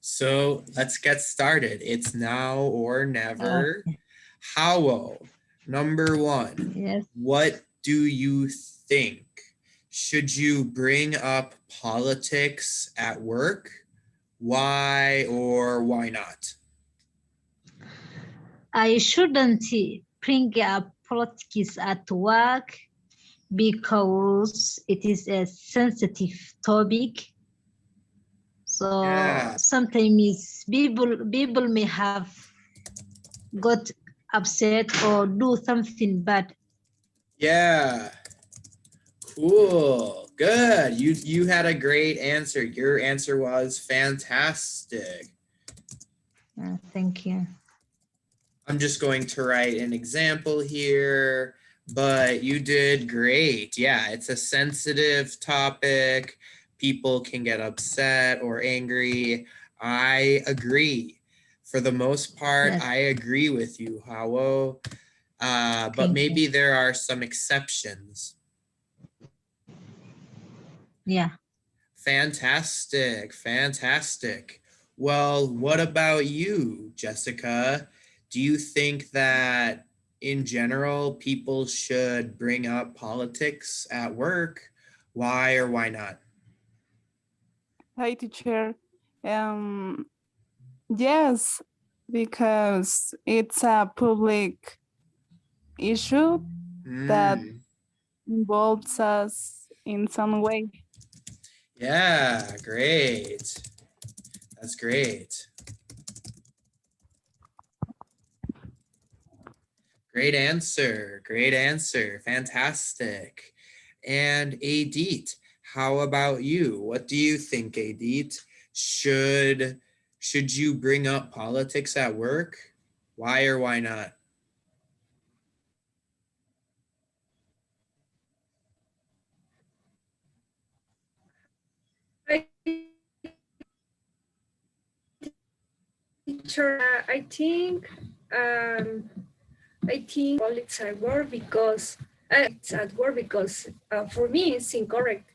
So let's get started. It's now or never. How? Number one, Yes. what do you think? Should you bring up politics at work? Why or why not? I shouldn't bring up politics at work because it is a sensitive topic. So Yeah, sometimes people may have got upset or do something bad. yeah. Cool. Good. You had a great answer. Your answer was fantastic. Thank you. I'm just going to write an example here, but you did great. Yeah, it's a sensitive topic. People can get upset or angry. I agree. For the most part, Yes. I agree with you, Hawo. But Thank maybe you. there are some exceptions. Yeah. Fantastic, fantastic. Well, what about you, Jessica? Do you think that in general people should bring up politics at work? Why or why not? Hi, teacher. Yes, because it's a public issue that involves us in some way. Yeah, great. That's great. Great answer. Great answer. Fantastic. And Adit, how about you? What do you think, Adit? Should you bring up politics at work? Why or why not? Teacher, I think politics at work because for me it's incorrect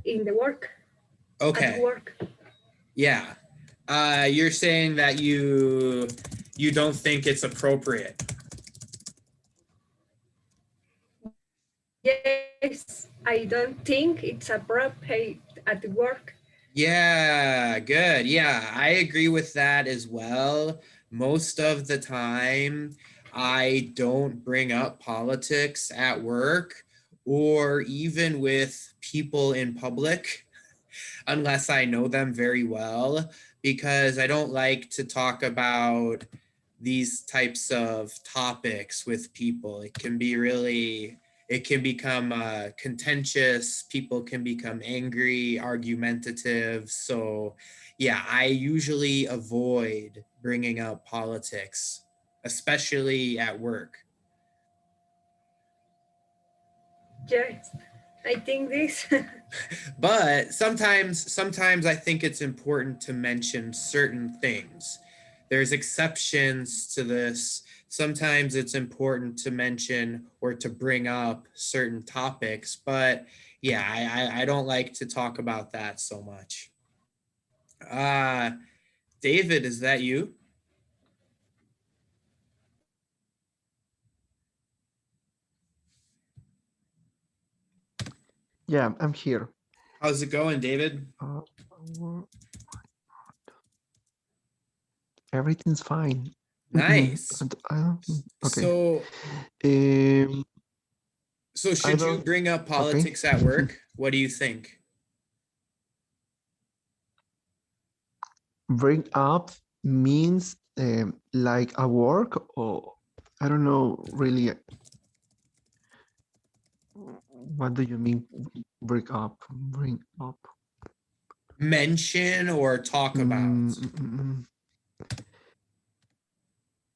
in the work. Okay. At work. Yeah. You're saying that you don't think it's appropriate. Yes, I don't think it's appropriate at work. Yeah, good. Yeah, I agree with that as well. Most of the time, I don't bring up politics at work or even with people in public unless I know them very well, because I don't like to talk about these types of topics with people. It can become contentious. People can become angry, argumentative. So, yeah, I usually avoid bringing up politics, especially at work. Yes, I think this. But sometimes I think it's important to mention certain things. There's exceptions to this. Sometimes it's important to mention or to bring up certain topics, but yeah, I don't like to talk about that so much. David, is that you? Yeah, I'm here. How's it going, David? Everything's fine. Nice. Okay. So should you bring up politics at work? What do you think? Bring up means like a work, or I don't know really. What do you mean bring up? Bring up. Mention or talk about?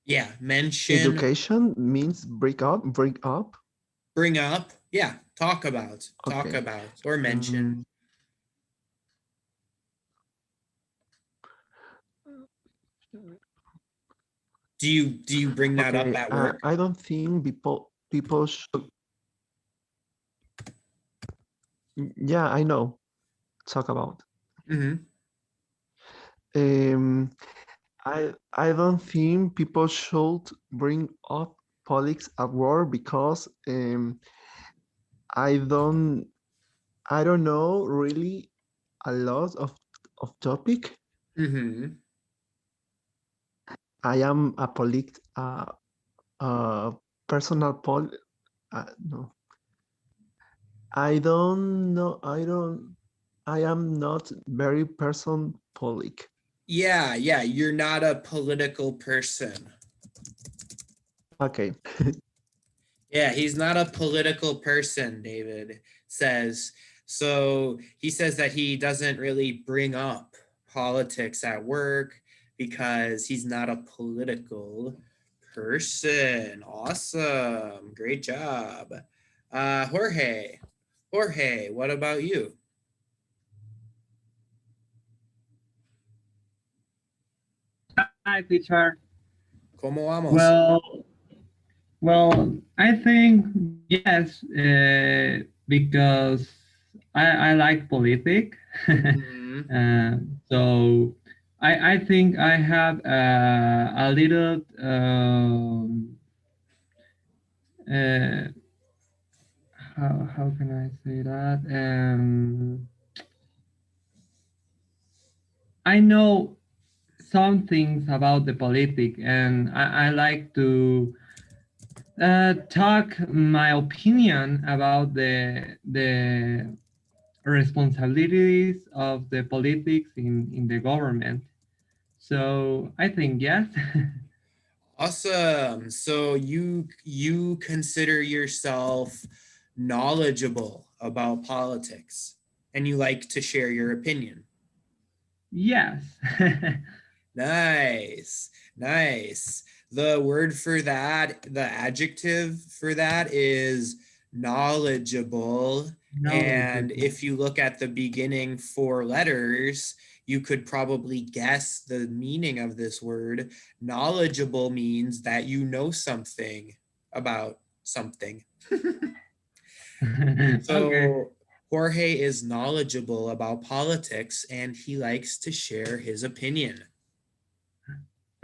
Yeah, mention. Education means bring up. Bring up. Yeah, talk about. Okay. Talk about or mention. Do you bring that up at work? I don't think people should. Yeah, I know. Talk about. Um, I don't think people should bring up politics at work because I don't I don't know really a lot of topic. Mm-hmm. I am a personal no. I don't know. I am not very person politic. Yeah, yeah, you're not a political person. Okay. Yeah, he's not a political person, David says. So he says that he doesn't really bring up politics at work because he's not a political person. Awesome. Great job. Jorge. Jorge, what about you? Hi, teacher. ¿Cómo vamos? Well, I think yes, because I like politics. Mhm. So I think I have a little uh, how can I say that? I know some things about the politics, and I like to talk my opinion about the responsibilities of the politics in the government. So I think yes. Awesome. So you consider yourself knowledgeable about politics and you like to share your opinion. Yes. Nice. Nice. The word for that, the adjective for that is knowledgeable. And Knowledgeable. if you look at the beginning four letters, you could probably guess the meaning of this word. Knowledgeable means that you know something about something. Okay. So Jorge is knowledgeable about politics and he likes to share his opinion.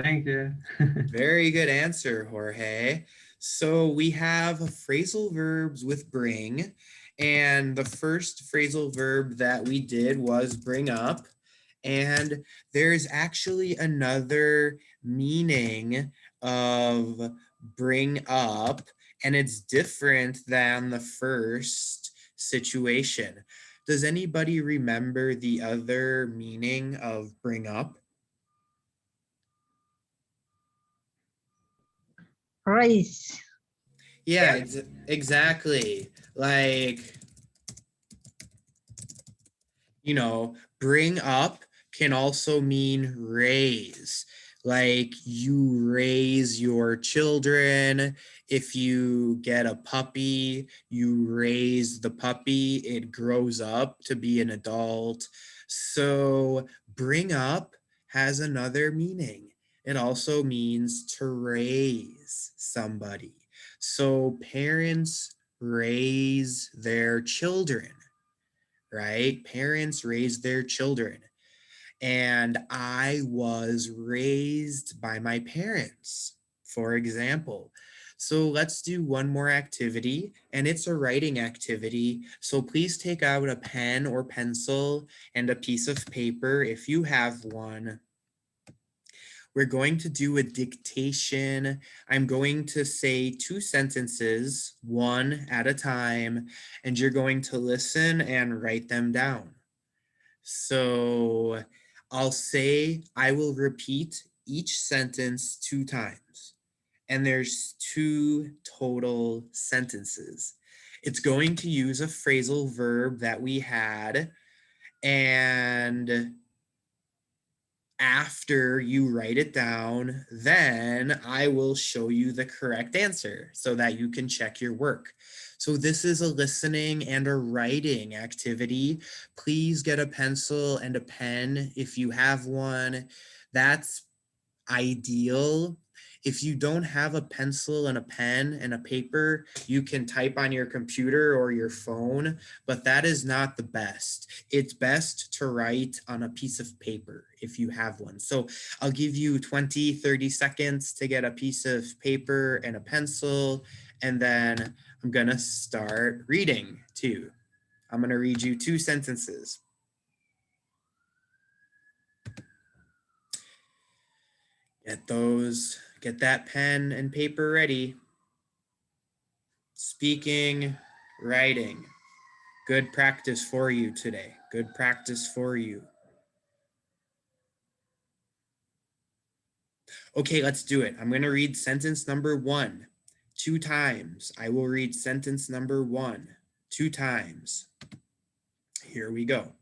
Thank you. Very good answer, Jorge. So we have phrasal verbs with bring, and the first phrasal verb that we did was bring up. And there's actually another meaning of bring up, and it's different than the first situation. Does anybody remember the other meaning of bring up? Raise. Yeah, exactly. Like, bring up can also mean raise. Like you raise your children. If you get a puppy, you raise the puppy. It grows up to be an adult. So bring up has another meaning. It also means to raise somebody. So parents raise their children, right? Parents raise their children. And I was raised by my parents, for example. So let's do one more activity, and it's a writing activity. So please take out a pen or pencil and a piece of paper if you have one. We're going to do a dictation. I'm going to say 2 sentences, one at a time, and you're going to listen and write them down. So I'll say, I will repeat each sentence 2 times. And there's 2 total sentences. It's going to use a phrasal verb that we had. And after you write it down, then I will show you the correct answer so that you can check your work. So this is a listening and a writing activity. Please get a pencil and a pen if you have one. That's ideal. If you don't have a pencil and a pen and a paper, you can type on your computer or your phone, but that is not the best. It's best to write on a piece of paper if you have one. So I'll give you 20, 30 seconds to get a piece of paper and a pencil, and then I'm gonna start reading too. I'm gonna read you 2 sentences. Get that pen and paper ready. Speaking, writing. Good practice for you today. Good practice for you. Okay, let's do it. I'm going to read sentence number 1 2 times. I will read sentence number 1 2 times. Here we go.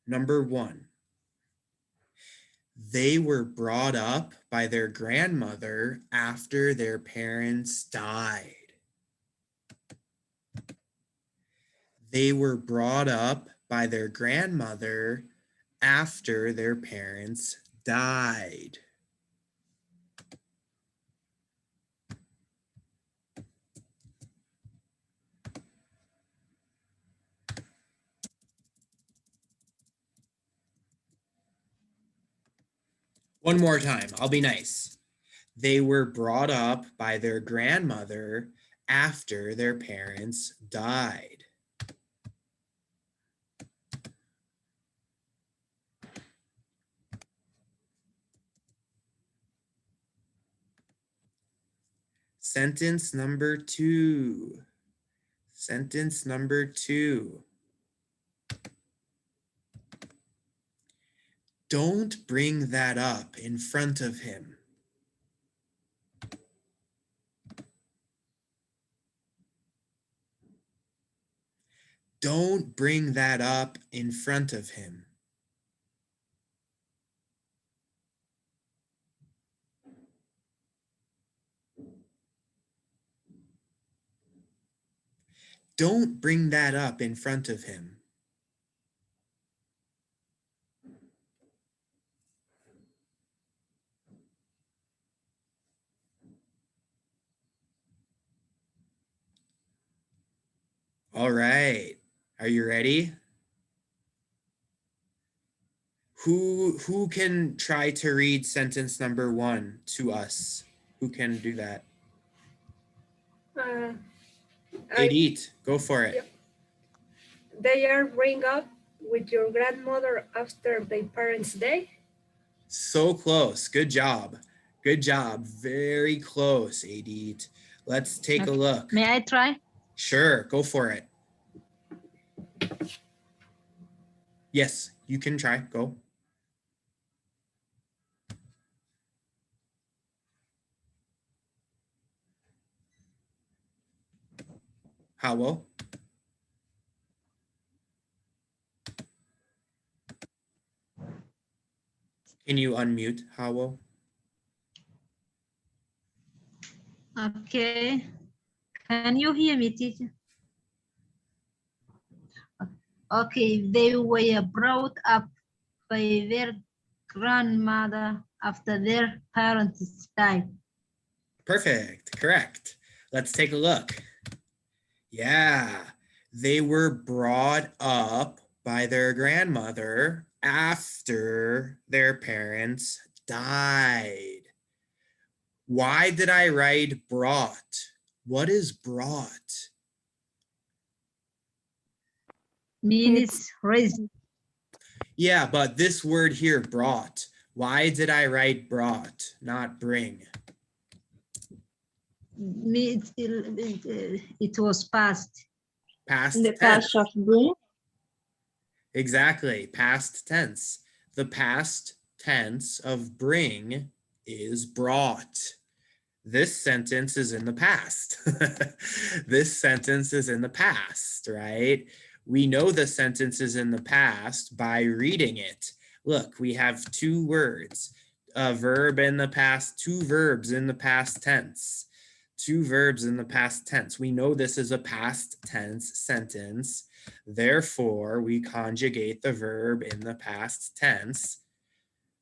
Number 1. They were brought up by their grandmother after their parents died. They were brought up by their grandmother after their parents died. One more time, I'll be nice. They were brought up by their grandmother after their parents died. Sentence number 2. Sentence number 2. Don't bring that up in front of him. Don't bring that up in front of him. Don't bring that up in front of him. All right. Are you ready? Who can try to read sentence number 1 to us? Who can do that? Edith, go for it. Yep. They are bring up with your grandmother after their parents' day. So close. Good job. Good job. Very close, Edith. Let's take a look. May I try? Sure, go for it. Yes, you can try. Go. Howell. Can you unmute, Howell? Okay. Can you hear me, teacher? Okay, they were brought up by their grandmother after their parents died. Perfect, correct. Let's take a look. Yeah, they were brought up by their grandmother after their parents died. Why did I write brought? What is brought? Means raised. Yeah, but this word here, brought. Why did I write brought, not bring? Means it was past. Past The tense. past of bring. Exactly, past tense. The past tense of bring is brought. This sentence is in the past. This sentence is in the past, right? We know the sentence is in the past by reading it. Look, we have 2 words, a verb in the past, 2 verbs in the past tense. 2 verbs in the past tense. We know this is a past tense sentence. Therefore, we conjugate the verb in the past tense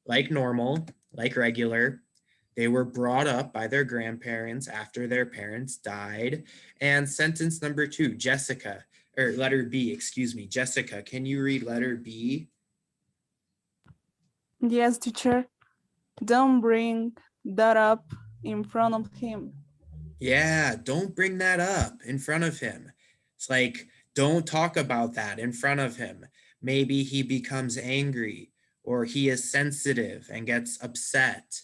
like normal, like regular. They were brought up by their grandparents after their parents died. And sentence number 2, Jessica, or letter B, excuse me. Jessica, can you read letter B? Yes, teacher. Don't bring that up in front of him. Yeah, don't bring that up in front of him. It's like, don't talk about that in front of him. Maybe he becomes angry or he is sensitive and gets upset,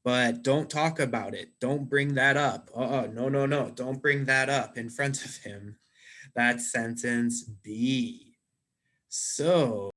but don't talk about it. Don't bring that up. No. Don't bring that up in front of him. That's sentence B. So